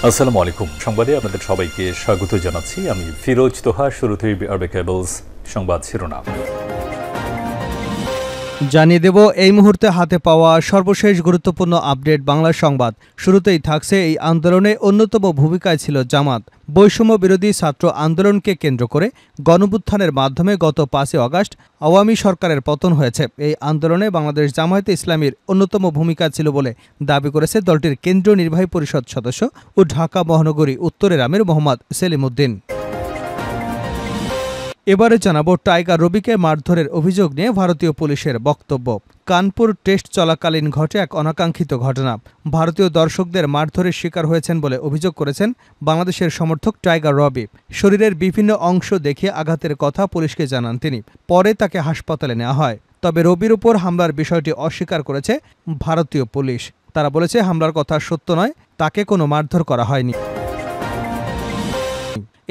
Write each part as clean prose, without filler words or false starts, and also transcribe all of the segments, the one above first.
আসসালামু আলাইকুম। সংবাদে আপনাদের সবাইকে স্বাগত জানাচ্ছি। আমি ফিরোজ তোহা। শুরুতেই আরবে কেবলস সংবাদ শিরোনাম জানিয়ে দেব এই মুহূর্তে হাতে পাওয়া সর্বশেষ গুরুত্বপূর্ণ আপডেট বাংলা সংবাদ। শুরুতেই থাকছে এই আন্দোলনে অন্যতম ভূমিকায় ছিল জামাত। বৈষম্য বিরোধী ছাত্র আন্দোলনকে কেন্দ্র করে গণঅভ্যুত্থানের মাধ্যমে গত ৫ই আগস্ট আওয়ামী সরকারের পতন হয়েছে। এই আন্দোলনে বাংলাদেশ জামায়াতে ইসলামীর অন্যতম ভূমিকা ছিল বলে দাবি করেছে দলটির কেন্দ্রীয় নির্বাহী পরিষদ সদস্য ও ঢাকা মহানগরী উত্তরের আমির মোহাম্মদ সেলিম উদ্দিন। এবারে জানাবো টাইগার রবিকে মারধরের অভিযোগ নিয়ে ভারতীয় পুলিশের বক্তব্য। কানপুর টেস্ট চলাকালীন ঘটে এক অনাকাঙ্ক্ষিত ঘটনা। ভারতীয় দর্শকদের মারধরের শিকার হয়েছেন বলে অভিযোগ করেছেন বাংলাদেশের সমর্থক টাইগার রবি। শরীরের বিভিন্ন অংশ দেখিয়ে আঘাতের কথা পুলিশকে জানান তিনি। পরে তাকে হাসপাতালে নেওয়া হয়। তবে রবির উপর হামলার বিষয়টি অস্বীকার করেছে ভারতীয় পুলিশ। তারা বলেছে হামলার কথা সত্য নয়, তাকে কোনো মারধর করা হয়নি।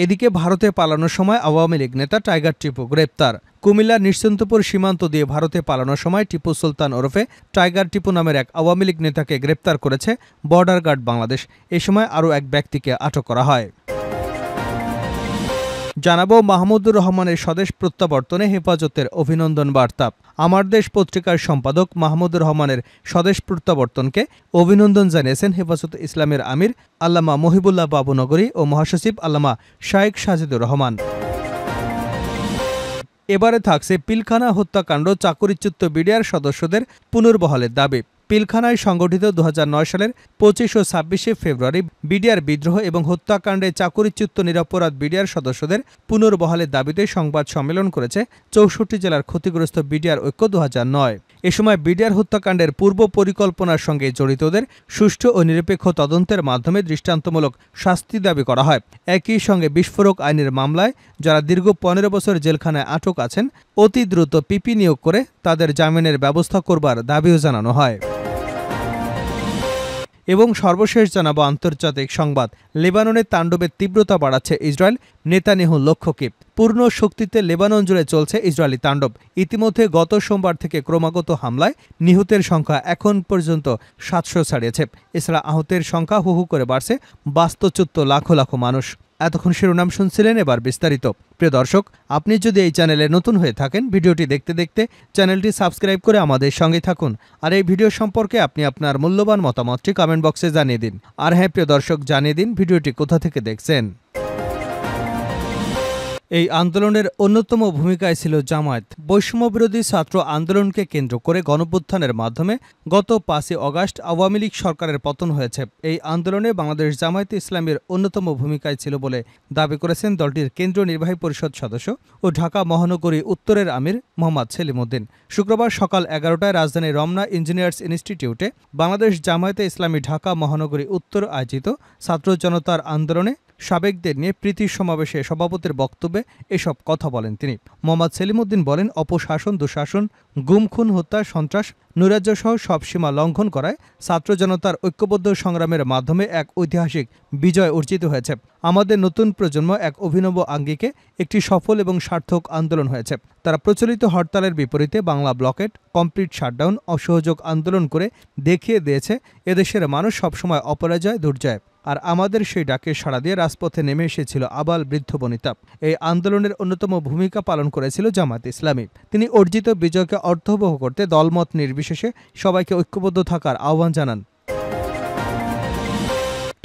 এদিকে ভারতে পালানোর সময় আওয়ামী লীগ নেতা টাইগার টিপু গ্রেপ্তার। কুমিল্লার নিশ্চিন্তপুর সীমান্ত দিয়ে ভারতে পালানোর সময় টিপু সুলতান ওরফে টাইগার টিপু নামের এক আওয়ামী লীগ নেতাকে গ্রেপ্তার করেছে বর্ডার গার্ড বাংলাদেশ। এ সময় আরও এক ব্যক্তিকে আটক করা হয়। জানাবো মাহমুদুর রহমানের স্বদেশ প্রত্যাবর্তনে হেফাজতের অভিনন্দন বার্তা। আমার দেশ পত্রিকার সম্পাদক মাহমুদুর রহমানের স্বদেশ প্রত্যাবর্তনকে অভিনন্দন জানিয়েছেন হেফাজতে ইসলামের আমির আল্লামা মহিবুল্লাহ বাবুনগরী ও মহাসচিব আল্লামা শায়েখ সাজিদুর রহমান। এবারে থাকছে পিলখানা হত্যাকাণ্ড চাকরিচ্যুত বিডিআর সদস্যদের পুনর্বহালের দাবি। পিলখানায় সংগঠিত ২০০৯ সালের ২৫ ও ২৬শে ফেব্রুয়ারি বিডিআর বিদ্রোহ এবং হত্যাকাণ্ডে চাকরিচ্যুত নিরপরাধ বিডিআর সদস্যদের পুনর্বহালের দাবিতে সংবাদ সম্মেলন করেছে ৬৪ জেলার ক্ষতিগ্রস্ত বিডিআর ঐক্য ২০০৯। এ সময় বিডিআর হত্যাকাণ্ডের পূর্ব পরিকল্পনার সঙ্গে জড়িতদের সুষ্ঠু ও নিরপেক্ষ তদন্তের মাধ্যমে দৃষ্টান্তমূলক শাস্তি দাবি করা হয়। একই সঙ্গে বিস্ফোরক আইনের মামলায় যারা দীর্ঘ ১৫ বছর জেলখানায় আটক আছেন অতি দ্রুত পিপি নিয়োগ করে তাদের জামিনের ব্যবস্থা করবার দাবিও জানানো হয়। এবং সর্বশেষ জানাবো আন্তর্জাতিক সংবাদ। লেবাননের তাণ্ডবের তীব্রতা বাড়াচ্ছে ইসরায়েল। নেতানিয়াহু লক্ষ্যকে পূর্ণ শক্তিতে লেবানন জুড়ে চলছে ইসরায়েলি তাণ্ডব। ইতিমধ্যে গত সোমবার থেকে ক্রমাগত হামলায় নিহতের সংখ্যা এখন পর্যন্ত ৭০০ ছাড়িয়েছে। এছাড়া আহতের সংখ্যা হু হু করে বাড়ছে। বাস্তুচ্যুত লাখো লাখো মানুষ। এতক্ষণ শিরোনাম শুনছিলেন, এবার বিস্তারিত। প্রিয় দর্শক, আপনি যদি এই চ্যানেলে নতুন হয়ে থাকেন, ভিডিওটি দেখতে দেখতে চ্যানেলটি সাবস্ক্রাইব করে আমাদের সঙ্গে থাকুন। আর এই ভিডিও সম্পর্কে আপনি আপনার মূল্যবান মতামতটি কমেন্ট বক্সে জানিয়ে দিন। আর হ্যাঁ প্রিয় দর্শক, জানিয়ে দিন ভিডিওটি কোথা থেকে দেখছেন। এই আন্দোলনের অন্যতম ভূমিকায় ছিল জামায়াত। বৈষম্য বিরোধী ছাত্র আন্দোলনকে কেন্দ্র করে গণঅভ্যুত্থানের মাধ্যমে গত ৫ই আগস্ট আওয়ামী লীগ সরকারের পতন হয়েছে। এই আন্দোলনে বাংলাদেশ জামায়াতে ইসলামীর অন্যতম ভূমিকায় ছিল বলে দাবি করেছেন দলটির কেন্দ্রীয় নির্বাহী পরিষদ সদস্য ও ঢাকা মহানগরী উত্তরের আমির মোহাম্মদ সেলিম উদ্দিন। শুক্রবার সকাল ১১টায় রাজধানীর রমনা ইঞ্জিনিয়ার্স ইনস্টিটিউটে বাংলাদেশ জামায়াতে ইসলামী ঢাকা মহানগরী উত্তর আয়োজিত ছাত্র জনতার আন্দোলনে সাবেকদের নিয়ে প্রীতি সমাবেশে সভাপতির বক্তব্যে এসব কথা বলেন তিনি। মোহাম্মদ সেলিম উদ্দিন বলেন, অপশাসন, দুঃশাসন, গুম, খুন, হত্যা, সন্ত্রাস, নৈরাজ্যসহ সব সীমা লঙ্ঘন করায় ছাত্র জনতার ঐক্যবদ্ধ সংগ্রামের মাধ্যমে এক ঐতিহাসিক বিজয় অর্জিত হয়েছে। আমাদের নতুন প্রজন্ম এক অভিনব আঙ্গিকে একটি সফল এবং সার্থক আন্দোলন হয়েছে। তারা প্রচলিত হরতালের বিপরীতে বাংলা ব্লকেট, কমপ্লিট শাটডাউন, অসহযোগ আন্দোলন করে দেখিয়ে দিয়েছে এদেশের মানুষ সবসময় অপরাজয়, দুর্জয়। আর আমাদের সেই ডাকে সাড়া দিয়ে রাজপথে নেমে এসেছিল আবাল বৃদ্ধ বনিতা। এই আন্দোলনের অন্যতম ভূমিকা পালন করেছিল জামায়াতে ইসলামী। তিনি অর্জিত বিজয়কে অর্থবহ করতে দলমত নির্বিশেষে সবাইকে ঐক্যবদ্ধ থাকার আহ্বান জানান।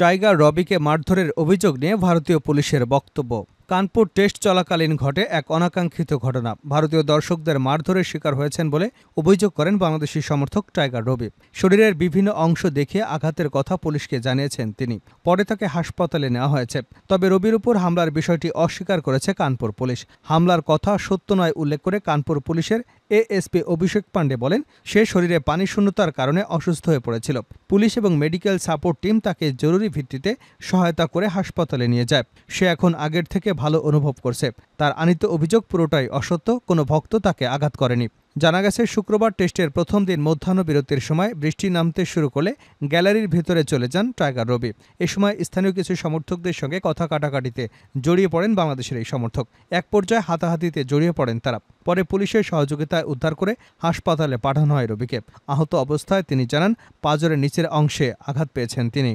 টাইগার রবিকে মারধরের অভিযোগ নিয়ে ভারতীয় পুলিশের বক্তব্য। কানপুর টেস্ট চলাকালীন ঘটে এক অনাকাঙ্ক্ষিত ঘটনা। ভারতীয় দর্শকদের মারধরের শিকার হয়েছেন বলে অভিযোগ করেন বাংলাদেশি সমর্থক টাইগার রবি। শরীরের বিভিন্ন অংশ দেখিয়ে আঘাতের কথা পুলিশকে জানিয়েছেন তিনি। পরে তাকে হাসপাতালে নেওয়া হয়েছে। তবে রবির উপর হামলার বিষয়টি অস্বীকার করেছে কানপুর পুলিশ। হামলার কথা সত্য নয় উল্লেখ করে কানপুর পুলিশের এএসপি অভিষেক পাণ্ডে বলেন, সে শরীরে পানি শূন্যতার কারণে অসুস্থ হয়ে পড়েছিল। পুলিশ এবং মেডিকেল সাপোর্ট টিম তাকে জরুরি ভিত্তিতে সহায়তা করে হাসপাতালে নিয়ে যায়। সে এখন আগের থেকে ভালো অনুভব করছে। তার আনিত অভিযোগ পুরোটাই অসত্য, কোনো ভক্ত তাকে আঘাত করেনি। জানা গেছে শুক্রবার টেস্টের প্রথম দিন মধ্যাহ্ন বিরতির সময় বৃষ্টি নামতে শুরু করলে গ্যালারির ভেতরে চলে যান টাইগার রবি। এ সময় স্থানীয় কিছু সমর্থকদের সঙ্গে কথা কাটাকাটিতে জড়িয়ে পড়েন বাংলাদেশের এই সমর্থক। এক পর্যায়ে হাতাহাতিতে জড়িয়ে পড়েন তারা। পরে পুলিশের সহযোগিতায় উদ্ধার করে হাসপাতালে পাঠানো হয় রবিকে। আহত অবস্থায় তিনি জানান, পাঁজরের নিচের অংশে আঘাত পেয়েছেন তিনি।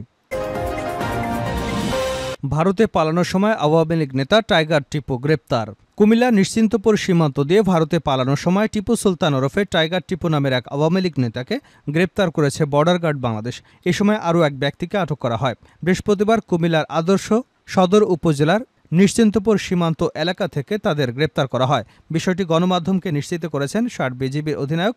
ভারতে পালানোর সময় আওয়ামী লীগ নেতা টাইগার টিপু গ্রেপ্তার। কুমিল্লা নিশ্চিন্তপুর সীমান্ত দিয়ে ভারতে পালানোর সময় টিপু সুলতান ওরফে টাইগার টিপু নামের এক আওয়ামী লীগ নেতাকে গ্রেপ্তার করেছে বর্ডার গার্ড বাংলাদেশ। এ সময় আরও এক ব্যক্তিকে আটক করা হয়। বৃহস্পতিবার কুমিল্লার আদর্শ সদর উপজেলার নিশ্চিন্তপুর সীমান্ত এলাকা থেকে তাদের গ্রেপ্তার করা হয়। বিষয়টি গণমাধ্যমকে নিশ্চিত করেছেন ষাট বিজিবির অধিনায়ক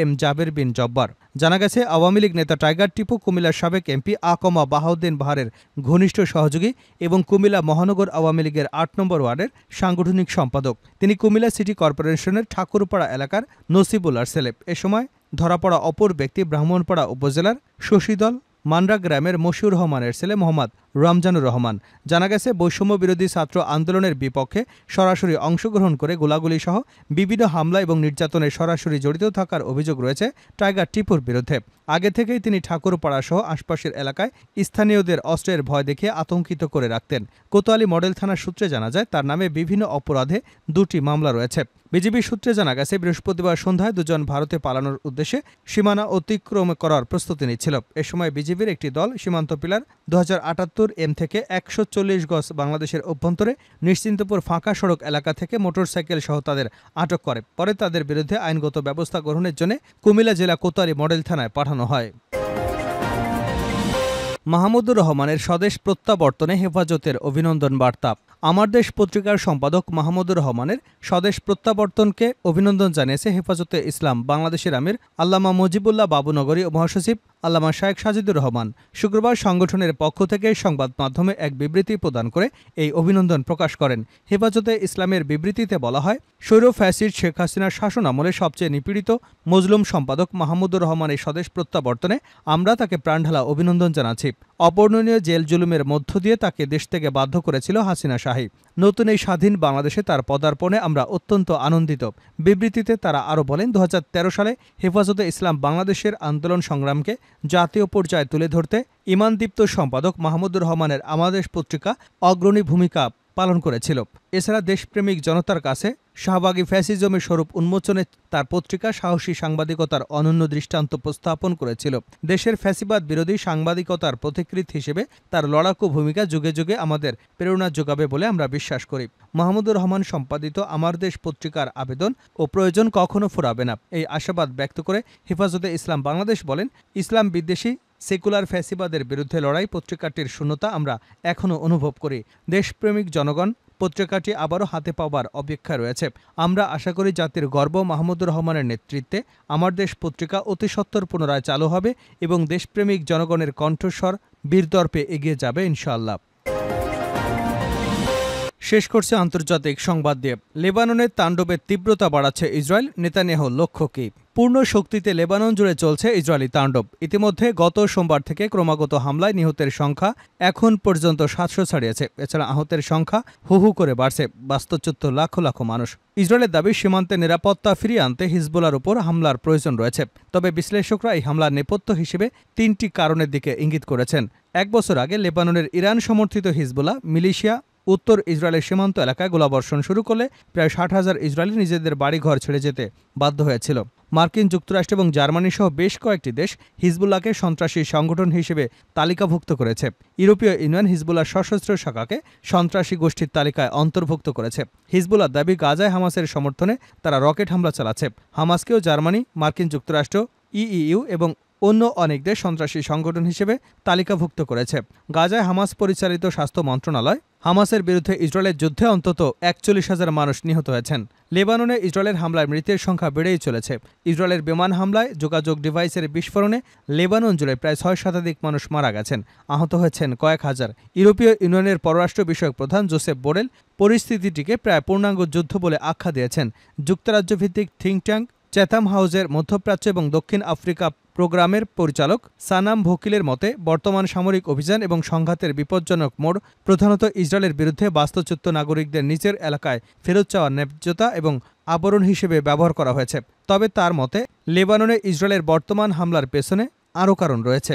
এম জাবের বিন জব্বার। জানা গেছে, আওয়ামী লীগ নেতা টাইগার টিপু কুমিল্লার সাবেক এমপি আকমা বাহাউদ্দিন বাহারের ঘনিষ্ঠ সহযোগী এবং কুমিল্লা মহানগর আওয়ামী লীগের ৮ নম্বর ওয়ার্ডের সাংগঠনিক সম্পাদক। তিনি কুমিল্লা সিটি কর্পোরেশনের ঠাকুরপাড়া এলাকার নসিবুল্লার ছেলে। এ সময় ধরা পড়া অপর ব্যক্তি ব্রাহ্মণপাড়া উপজেলার শশীদল মানরা গ্রামের মশিউর রহমানের ছেলে মোহাম্মদ রমজানুর রহমান। জানা গেছে, বৈষম্য বিরোধী ছাত্র আন্দোলনের বিপক্ষে সরাসরি অংশগ্রহণ করে গোলাগুলি সহ বিভিন্ন হামলা এবং নির্যাতনে সরাসরি জড়িত থাকার অভিযোগ রয়েছে টাইগার টিপুর বিরুদ্ধে। আগে থেকেই তিনি ঠাকুরপাড়া সহ আশপাশের এলাকায় স্থানীয়দের অস্ত্রের ভয় দেখিয়ে আতঙ্কিত করে রাখতেন। কোতোয়ালি মডেল থানার সূত্রে জানা যায়, তার নামে বিভিন্ন অপরাধে 2টি মামলা রয়েছে। বিজিবি সূত্রে জানা গেছে, বৃহস্পতিবার সন্ধ্যায় দুজন ভারতে পালানোর উদ্দেশ্যে সীমানা অতিক্রম করার প্রস্তুতি নিচ্ছিল। এ সময় বিজিবির একটি দল সীমান্ত পিলার 2078 এম থেকে 140 গজ বাংলাদেশের অভ্যন্তরে নিশ্চিন্তপুর ফাঁকা সড়ক এলাকা থেকে মোটরসাইকেল সহ তাদের আটক করে। পরে তাদের বিরুদ্ধে আইনগত ব্যবস্থা গ্রহণের জন্য কুমিল্লা জেলা কোতোয়ালি মডেল থানায় পাঠানো হয়। মাহমুদুর রহমানের স্বদেশ প্রত্যাবর্তনে হেফাজতের অভিনন্দন বার্তা। আমার দেশ পত্রিকার সম্পাদক মাহমুদুর রহমানের স্বদেশ প্রত্যাবর্তনকে অভিনন্দন জানিয়েছে হেফাজতে ইসলাম বাংলাদেশের আমির আল্লামা মুজিবুল্লাহ বাবুনগরী ও মহাসচিব আল্লামা শায়েখ সাজিদুর রহমান। শুক্রবার সংগঠনের পক্ষ থেকে সংবাদ মাধ্যমে এক বিবৃতি প্রদান করে এই অভিনন্দন প্রকাশ করেন। হেফাজতে ইসলামের বিবৃতিতে বলা হয়, স্বৈর ফ্যাসিস্ট শেখ হাসিনার শাসন আমলে সবচেয়ে নিপীড়িত মজলুম সম্পাদক মাহমুদুর রহমানের স্বদেশ প্রত্যাবর্তনে আমরা তাকে প্রাণঢালা অভিনন্দন জানাচ্ছি। অবর্ণনীয় জেল জুলুমের মধ্য দিয়ে তাকে দেশ থেকে বাধ্য করেছিল হাসিনা শাহী। নতুন এই স্বাধীন বাংলাদেশে তার পদার্পণে আমরা অত্যন্ত আনন্দিত। বিবৃতিতে তারা আরও বলেন, 2013 সালে হেফাজতে ইসলাম বাংলাদেশের আন্দোলন সংগ্রামকে জাতীয় পর্যায়ে তুলে ধরতে ঈমানদীপ্ত সম্পাদক মাহমুদুর রহমানের আমাদের পত্রিকা অগ্রণী ভূমিকা পালন করেছিল। এছাড়া দেশপ্রেমিক জনতার কাছে শাহবাগী ফ্যাসিজমের স্বরূপ উন্মোচনে তার পত্রিকা সাহসী সাংবাদিকতার অনন্য দৃষ্টান্ত উপস্থাপন করেছিল। দেশের ফ্যাসিবাদ বিরোধী সাংবাদিকতার পথিকৃৎ হিসেবে তার লড়াকু ভূমিকা যুগে যুগে আমাদের প্রেরণা যোগাবে বলে আমরা বিশ্বাস করি। মাহমুদুর রহমান সম্পাদিত আমার দেশ পত্রিকার আবেদন ও প্রয়োজন কখনো ফুরাবে না, এই আশাবাদ ব্যক্ত করে হেফাজতে ইসলাম বাংলাদেশ বলেন, ইসলাম বিদ্বেষী সেকুলার ফ্যাসিবাদের বিরুদ্ধে লড়াই পত্রিকাটির শূন্যতা আমরা এখনও অনুভব করি। দেশপ্রেমিক জনগণ পত্রিকাটি আবারও হাতে পাওয়ার অপেক্ষা রয়েছে। আমরা আশা করি জাতির গর্ব মাহমুদুর রহমানের নেতৃত্বে আমার দেশ পত্রিকা অতি সত্বর পুনরায় চালু হবে এবং দেশপ্রেমিক জনগণের কণ্ঠস্বর বীরদর্পে এগিয়ে যাবে ইনশাআল্লাহ। শেষ করছে আন্তর্জাতিক সংবাদ দিয়ে। লেবাননের তাণ্ডবের তীব্রতা বাড়াচ্ছে ইসরায়েল, নেতানিয়াহুর লক্ষ্য কি? পূর্ণ শক্তিতে লেবানন জুড়ে চলছে ইসরায়েলি তাণ্ডব। ইতিমধ্যে গত সোমবার থেকে ক্রমাগত হামলায় নিহতের সংখ্যা এখন পর্যন্ত 700 ছাড়িয়েছে। এছাড়া আহতের সংখ্যা হু হু করে বাড়ছে। বাস্তুচ্যুত লাখ লাখ মানুষ। ইসরায়েলের দাবি, সীমান্তে নিরাপত্তা ফিরিয়ে আনতে হিজবুল্লাহর উপর হামলার প্রয়োজন রয়েছে। তবে বিশ্লেষকরা এই হামলার নেপথ্য হিসেবে 3টি কারণের দিকে ইঙ্গিত করেছেন। 1 বছর আগে লেবাননের ইরান সমর্থিত হিজবুল্লাহ মিলিশিয়া উত্তর ইসরায়েলের সীমান্ত এলাকায় গোলাবর্ষণ শুরু করলে প্রায় 60,000 ইসরায়েলি নিজেদের বাড়িঘর ছেড়ে যেতে বাধ্য হয়েছিল। মার্কিন যুক্তরাষ্ট্র এবং জার্মানি সহ বেশ কয়েকটি দেশ হিজবুল্লাহকে সন্ত্রাসী সংগঠন হিসেবে তালিকাভুক্ত করেছে। ইউরোপীয় ইউনিয়ন হিজবুল্লাহর সশস্ত্র শাখাকে সন্ত্রাসী গোষ্ঠীর তালিকায় অন্তর্ভুক্ত করেছে। হিজবুল্লাহর দাবি, গাজায় হামাসের সমর্থনে তারা রকেট হামলা চালাচ্ছে। হামাসকেও জার্মানি, মার্কিন যুক্তরাষ্ট্র, ইইউ এবং অন্য অনেক দেশ সন্ত্রাসী সংগঠন হিসেবে তালিকাভুক্ত করেছে। গাজায় হামাস পরিচালিত স্বাস্থ্য মন্ত্রণালয় হামাসের বিরুদ্ধে ইসরায়েলের যুদ্ধে অন্তত 41,000 মানুষ নিহত হয়েছেন। লেবাননে ইসরায়েলের হামলায় মৃতের সংখ্যা বেড়েই চলেছে। ইসরায়েলের বিমান হামলায় যোগাযোগ ডিভাইসের বিস্ফোরণে লেবানন জুড়ে প্রায় 6 শতাধিক মানুষ মারা গেছেন, আহত হয়েছেন কয়েক হাজার। ইউরোপীয় ইউনিয়নের পররাষ্ট্র বিষয়ক প্রধান জোসেফ বোরেল পরিস্থিতিটিকে প্রায় পূর্ণাঙ্গ যুদ্ধ বলে আখ্যা দিয়েছেন। যুক্তরাজ্যভিত্তিক থিঙ্ক ট্যাঙ্ক চ্যাথাম হাউসের মধ্যপ্রাচ্য এবং দক্ষিণ আফ্রিকা প্রোগ্রামের পরিচালক সানাম ভোকিলের মতে, বর্তমান সামরিক অভিযান এবং সংঘাতের বিপজ্জনক মোড় প্রধানত ইসরায়েলের বিরুদ্ধে বাস্তুচ্যুত নাগরিকদের নিজের এলাকায় ফেরত চাওয়ার ন্যায্যতা এবং আবরণ হিসেবে ব্যবহার করা হয়েছে। তবে তার মতে লেবাননে ইসরায়েলের বর্তমান হামলার পেছনে আরও কারণ রয়েছে।